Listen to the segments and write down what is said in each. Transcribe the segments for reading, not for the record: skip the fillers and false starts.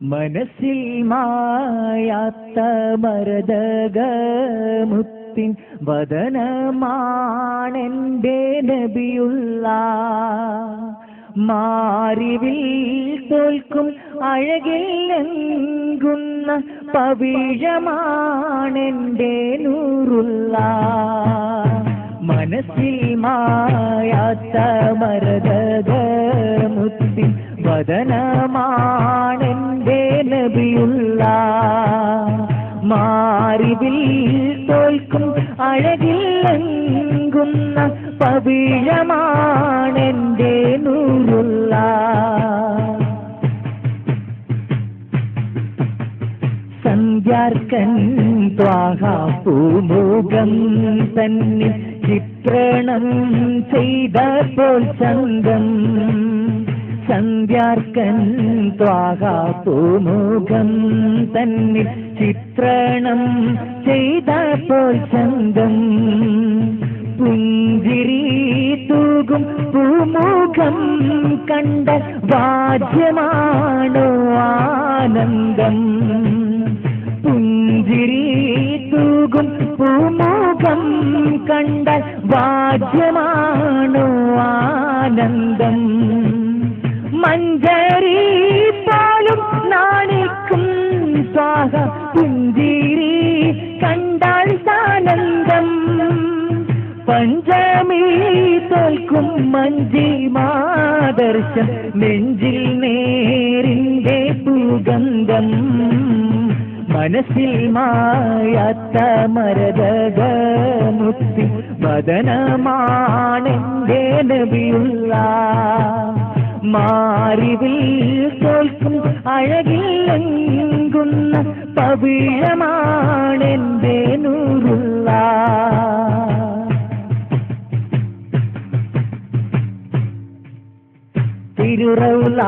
മനസ്സിൽ മായാത്ത മരതകമുത്തിൻ വദനമാണെന്റെ നബിയുള്ള മാറിവിൽ തോൽക്കും അഴകില്ലെങ്കുന്ന പവിഴമാണെന്റെ നൂറുള്ള മനസ്സിൽ മായാത്ത മരതകമുത്തിൻ വദനമാണെന്റെ നബിയുള്ള മാറിവിൽ തോൽക്കും അഴകില്ലെങ്കുന്ന പവിഴമാണെന്റെ നൂറുള്ള സന്ധ്യാർക്കൻ ത്വാഹ പൂമുഖം തന്നിൽ ചിത്രണം ചെയ്തപ്പോൾ ചന്തം സന്ധ്യാർക്കൻ ത്വാഹ പൂമുഖം തന്നിൽ ചിത്രണം ചെയ്തപ്പോൾ ചന്തം പുഞ്ചിരി തൂകും പൂമുഖം കണ്ട വാദ്യമാണോ ആനന്ദം പുഞ്ചിരി തൂകും പൂമുഖം കണ്ട വാദ്യമാണോ ആനന്ദം മഞ്ചരി പോലും നാണിക്കും സ്വാഹ പുഞ്ചിരി കണ്ടാൽ സാനന്ദം പഞ്ചമി തോൽക്കും മഞ്ജിമാദർശം നെഞ്ചിൽ നേരിന്റെ സുഗന്ധം മനസ്സിൽ മായാത്ത മരതകമുത്തി വദനമാണെന്റെ നബിയുള്ള മാറിവിൽ തോൽക്കും അഴകില്ലെങ്കുന്ന പവിഴമാണെന്റെ നൂറുള്ള തിരുറൗള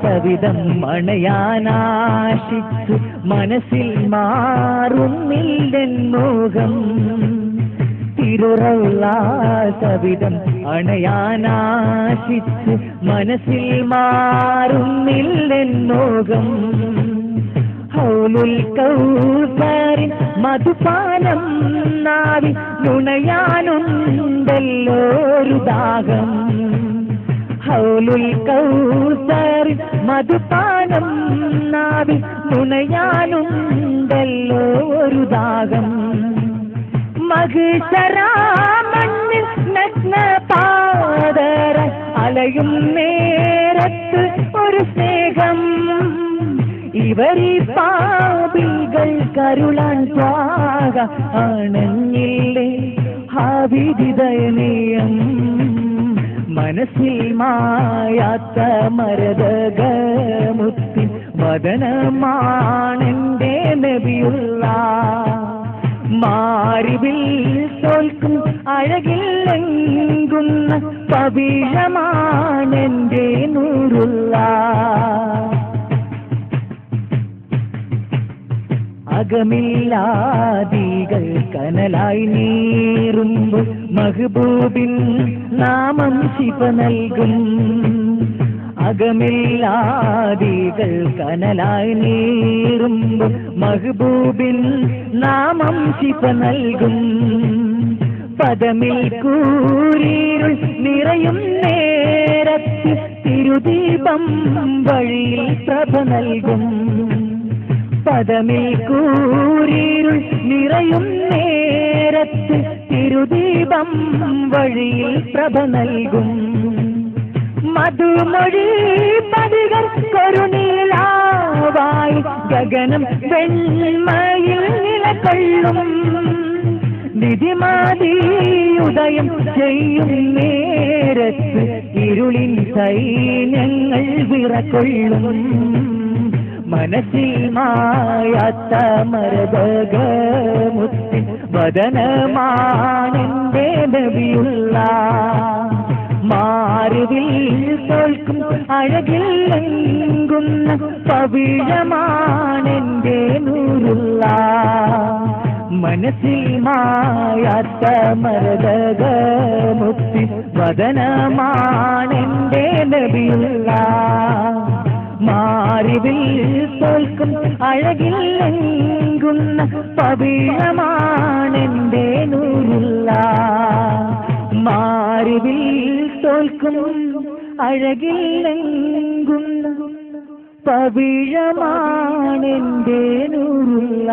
സവിധം അണയാനാശിച്ചു മനസ്സിൽ മാറുന്നില്ലെൻ മോഹം തിരുറൗള സവിധം അണയാനാശിച്ചു മനസ്സിൽ മാറുന്നില്ലെൻ മോഹം ഹൗലുൽ കൗസരിൻ മധുപാനം നാവി നുണയാനുണ്ടല്ലോ ഒരു ദാഹം ഹൗലുൽ കൗസരിൻ മധുപാനം നാവി നുണയാനുണ്ടല്ലോ ഒരു ദാഹം മഹിഷരാമണ്ണിൽ നഗ്ന പാദര അലയും നേരത്ത് ഒരു സ്നേഹം ഇവരീ പാപികൾ കരുളാൻ ത്വാഗ അണഞ്ഞില്ലേ ഹാവിദിദയനീയം മനസ്സിൽ മായാത്ത മരതകമുത്തി വദനമാണെന്റെ നബിയുള്ള മാറിവിൽ തോൽക്കും അഴകില്ലെങ്കുന്ന പവിഴമാണെന്റെ നൂറുള്ള അകമില്ലാദികൾ കനലായി നീറുമ്പോൾ മഹബൂബിൻ നാമം ശിഫ നൽകും അകമില്ലാദികൾ കനലായി നീറുമ്പോൾ മഹബൂബിൻ നാമം ശിഫ നൽകും പദമിൽ കൂരിരുൾ നിറയും നേരത്ത് തിരുദീപം വഴിയിൽ പ്രഭ നൽകും പദമിൽ കൂരിരുൾ നിറയും നേരത്ത് തിരുദീപം വഴിയിൽ പ്രഭ നൽകും മധുമൊഴി പതികൾ കരുണീലാവായി ഗഗനം വെണ്മയിൽ നിലകൊള്ളും നിധിമാതിയുദയം ചെയ്യും നേരത്ത് ഇരുളിൻ സൈന്യങ്ങൾ വിറകൊള്ളും മനസ്സിൽ മായാത്ത മരതകമുത്തി വദനമാണെന്റെ നബിയുള്ള മാറിവിൽ തോൽക്കും അഴകില്ലെങ്കുന്ന പവിഴമാണെന്റെ നൂറുള്ള മനസ്സിൽ മായാത്ത മരതകമുത്തി വദനമാണെന്റെ നബിയുള്ള മാറിവിൽ തോൽക്കും അഴകിൽ എങ്കുന്ന പവിഴമാണെന്റെ നൂറുള്ള. മാറിവിൽ തോൽക്കും അഴകിൽ എങ്കുന്ന പവിഴമാണെന്റെ നൂറുള്ള.